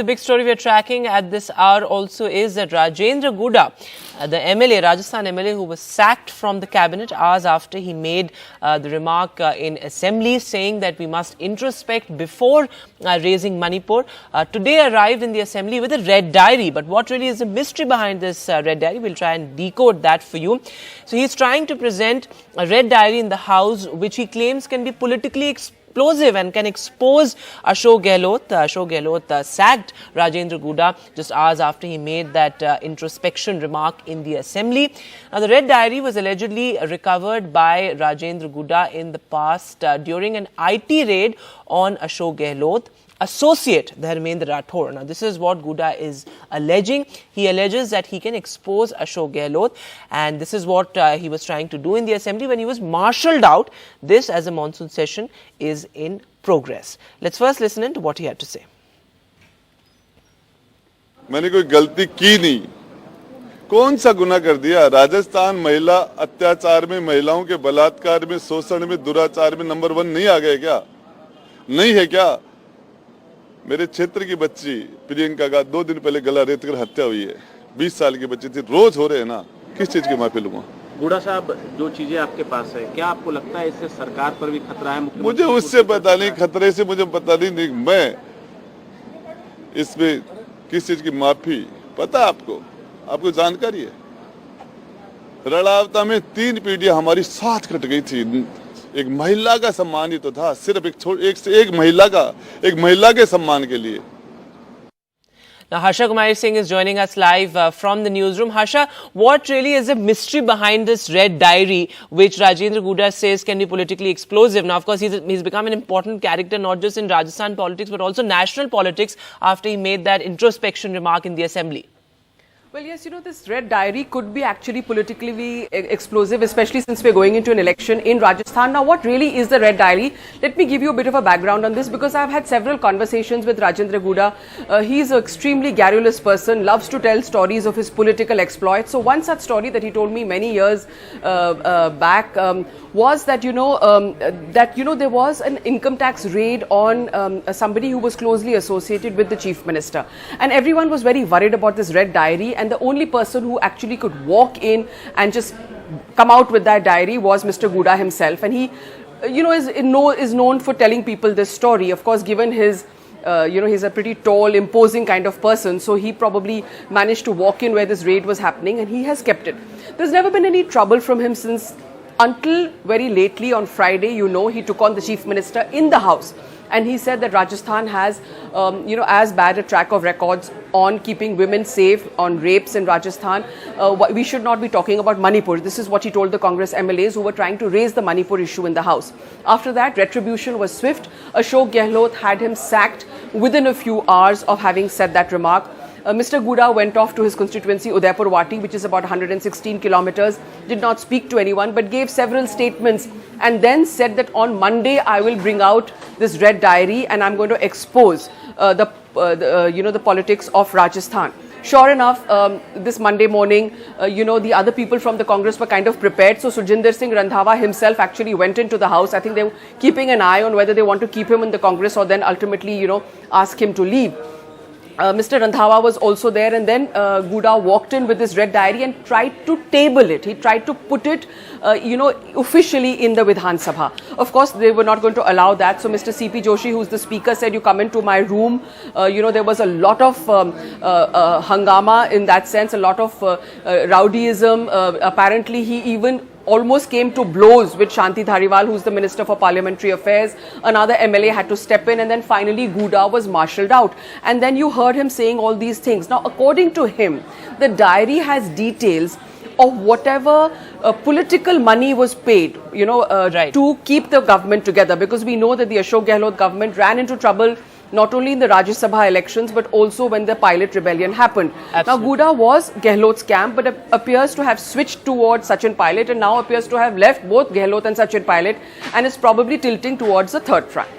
the big story we are tracking at this hour also is that Rajendra Gudha, the MLA, Rajasthan MLA who was sacked from the cabinet hours after he made the remark in assembly saying that we must introspect before raising Manipur, today arrived in the assembly with a red diary. But what really is the mystery behind this red diary? We'll try and decode that for you. So he's trying to present a red diary in the house which he claims can be politically explosive and can expose Ashok Gehlot. Ashok Gehlot sacked Rajendra Gudha just hours after he made that introspection remark in the assembly. Now, the red diary was allegedly recovered by Rajendra Gudha in the past during an IT raid on Ashok Gehlot associate Dharmendra Rathore. Now, this is what Gudha is alleging. He alleges that he can expose Ashok Gehlot, and this is what he was trying to do in the assembly when he was marshalled out. This, as a monsoon session, is in progress. Let's first listen in to what he had to say. मैंने कोई गलती की नहीं, कौन सा गुनाह कर दिया? राजस्थान महिला अत्याचार में, महिलाओं के बलात्कार में, शोषण में, दुराचार में नंबर 1 नहीं आ गए क्या? नहीं है क्या? मेरे क्षेत्र की बच्ची प्रियंका का 2 दिन पहले गला रेत कर हत्या हुई है। 20 साल की बच्ची थी। रोज हो रहे हैं ना, किस चीज की माफी लूंगा? गुड़ा साहब, जो चीजें आपके पास है, क्या आपको लगता है इससे सरकार पर भी खतरा है? मुझे उससे पता नहीं, खतरे से मुझे पता नहीं। मैं इसमें किस चीज की माफी पता आपको जानकारी है? रड़ावता में 3 पीढ़ियां हमारी साथ कट गई थी। एक महिला का सम्मान ही तो था, सिर्फ एक महिला के सम्मान के लिए। Now, Harsha Kumari Singh is joining us live from the newsroom. Harsha, what really is the mystery behind this red diary, which Rajendra Gudha says can be politically explosive? Now, of course, he's become an important character, not just in Rajasthan politics, but also national politics after he made that introspection remark in the assembly. Well, yes, this red diary could be actually politically explosive, especially since we're going into an election in Rajasthan. Now, what really is the red diary? Let me give you a bit of a background on this, because I've had several conversations with Rajendra Gudha. He's an extremely garrulous person, loves to tell stories of his political exploits. So one such story that he told me many years back was that, there was an income tax raid on somebody who was closely associated with the Chief Minister. And everyone was very worried about this red diary. And the only person who actually could walk in and just come out with that diary was Mr. Gudha himself. And he, is known for telling people this story. Of course, given his, he's a pretty tall, imposing kind of person. So he probably managed to walk in where this raid was happening, and he has kept it. There's never been any trouble from him since until very lately on Friday. He took on the Chief Minister in the House. And he said that Rajasthan has, as bad a track of records on keeping women safe, on rapes in Rajasthan. We should not be talking about Manipur. This is what he told the Congress MLAs who were trying to raise the Manipur issue in the House. After that, retribution was swift. Ashok Gehlot had him sacked within a few hours of having said that remark. Mr. Gudha went off to his constituency, Udaipur Wati, which is about 116 kilometers, did not speak to anyone, but gave several statements and then said that on Monday I will bring out this red diary and I'm going to expose the politics of Rajasthan. Sure enough, this Monday morning, the other people from the Congress were kind of prepared. So Rajendra Singh Gudha himself actually went into the House. I think they were keeping an eye on whether they want to keep him in the Congress or then ultimately, ask him to leave. Mr. Randhawa was also there, and then Gudha walked in with this red diary and tried to table it. He tried to put it, officially in the Vidhan Sabha. Of course, they were not going to allow that. So Mr. C.P. Joshi, who's the speaker, said, you come into my room. There was a lot of hangama in that sense, a lot of rowdyism. Apparently, he even almost came to blows with Shanti Dhariwal, who's the Minister for Parliamentary Affairs. Another MLA had to step in, and then finally Gudha was marshalled out. And then you heard him saying all these things. Now, according to him, the diary has details of whatever political money was paid, to keep the government together. Because we know that the Ashok Gehlot government ran into trouble not only in the Rajya Sabha elections, but also when the pilot rebellion happened. Absolutely. Now, Gudha was Gehlot's camp, but appears to have switched towards Sachin Pilot and now appears to have left both Gehlot and Sachin Pilot, and is probably tilting towards the third front.